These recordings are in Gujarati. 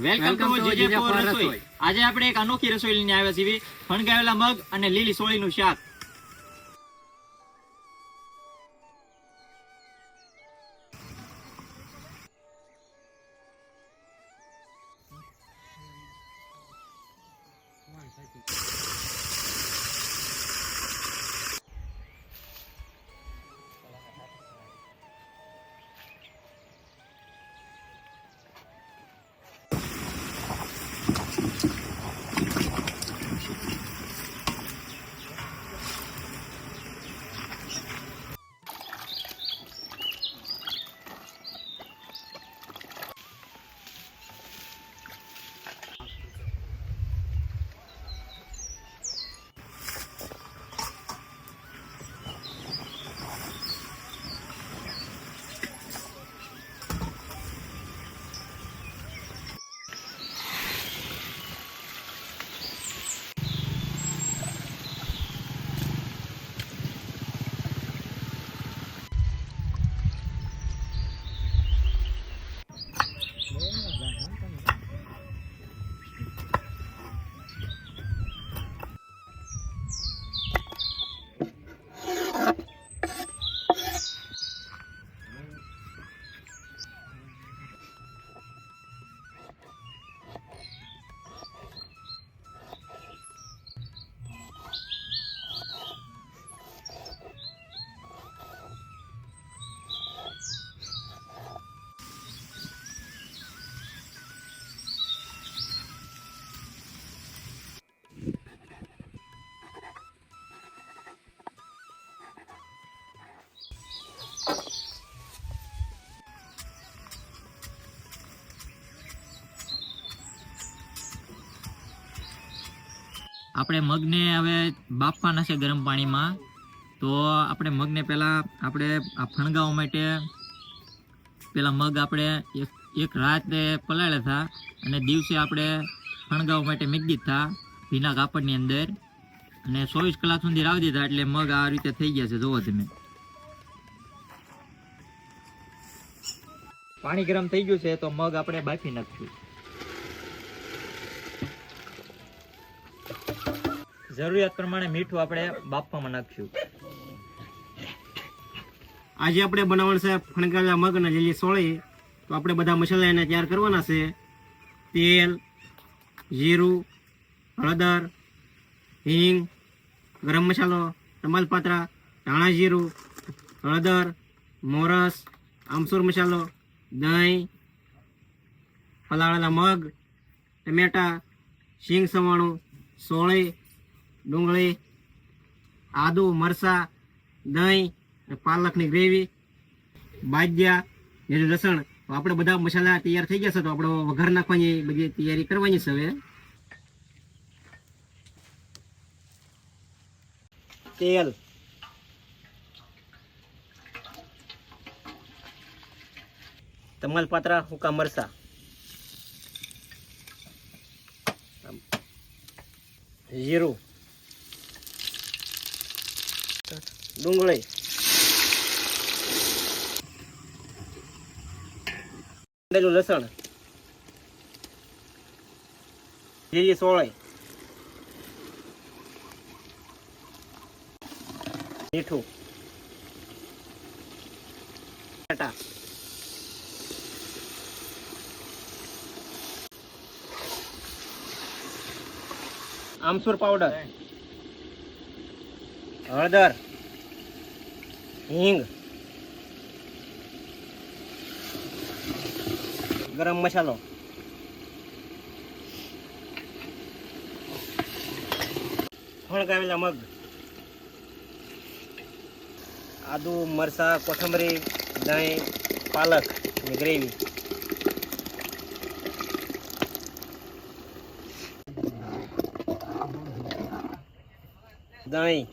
વેલકમ ટુ જીજે ફોર રસોઈ। આજે આપણે એક અનોખી રસોઈ લઈને આવ્યા છીએ, ફણગાવેલા મગ અને લીલી સોળીનું શાક। આપણે મગને હવે બાફવાના છે ગરમ પાણીમાં। તો આપણે મગને પહેલા આપણે આ ફણગાવવા માટે પેલા મગ આપણે એક રાતે પલાળ્યા હતા અને દિવસે આપણે ફણગાવવા માટે મૂકી દીધા ભીના કાપડની અંદર, અને 24 કલાક સુધી રાવી દીધા એટલે મગ આ રીતે થઈ ગયા છે। જોવો તમે, પાણી ગરમ થઈ ગયું છે તો મગ આપણે બાફી નાખશું। જરૂરિયાત પ્રમાણે મીઠું આપણે બાફવામાં નાખશું। આજે આપણે બનાવવાનું છે ફણગાવેલા મગ અને લીલી સોળી। તો આપણે બધા મસાલા એને તૈયાર કરવાના છે। તેલ, જીરું, હળદર, હિંગ, ગરમ મસાલો, તમાલપત્ર, ધાણા જીરું, હળદર, મોરસ, આમચૂર મસાલો, દહીં, પલાળેલા મગ, ટમેટા, સિંગ સવાણું, સોળી, ડુંગળી, આદુ, મરચાં, દહીં, પાલકની ગ્રેવી, બાજ્યા, લીલું લસણ। તો આપણે બધા મસાલા તૈયાર થઈ ગયા છે તો આપણે વઘાર નાખવાની બધી તૈયારી કરવાની છે। હવે તેલ, તમાલપત્ર, સૂકા મરચાં, જીરું, ડુંગળી, લીલું લસણ, લીલી સોળી, મીઠું, બટાટા, આમચૂર પાવડર, હળદર, હિંગ, ગરમ મસાલો, ફણગાવેલા મગ, આદુ, મરચાં, કોથમરી, દહીં, પાલક ની ગ્રેવી, દહીં,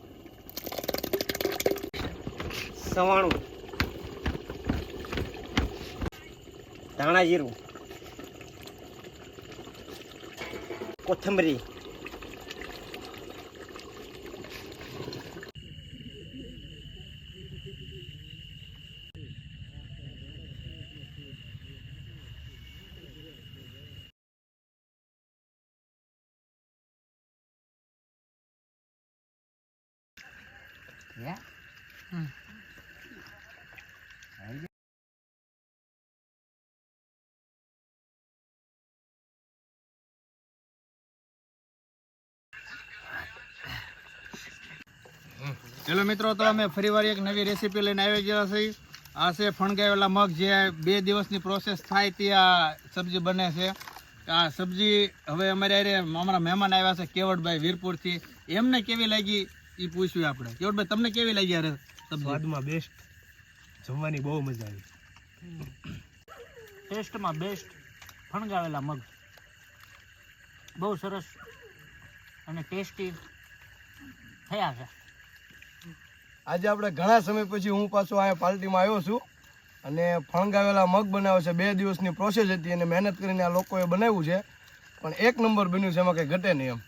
સવાણું, ધાણા જીરું, કોથમરી, હેલો મિત્રો, તો અમે ફરીવાર એક નવી રેસીપી લઈને આવી ગયા છીએ. આ છે ફણગાવેલા મગ, જે 2 દિવસની પ્રોસેસ થાય તે આ સબ્જી બને છે. આ સબ્જી હવે અમારે અમારા મહેમાન આવ્યા છે કેવડભાઈ વીરપુરથી. એમને કેવી લાગી એ પૂછ્યું આપણે. કેવડભાઈ, તમને કેવી લાગી યાર સબ્જી? સ્વાદમાં બેસ્ટ, જમવાની બહુ મજા આવી. ટેસ્ટમાં બેસ્ટ ફણગાવેલા મગ બહુ સરસ અને ટેસ્ટી થયા છે. આજે આપણે ઘણા સમય પછી હું પાછો આ પાર્ટીમાં આવ્યો છું અને ફણગાવેલા મગ બનાવ્યો છે. 2 દિવસની પ્રોસેસ હતી અને મહેનત કરીને આ લોકોએ બનાવ્યું છે, પણ 1 નંબર બન્યું છે, એમાં કંઈ ઘટે નહીં એમ.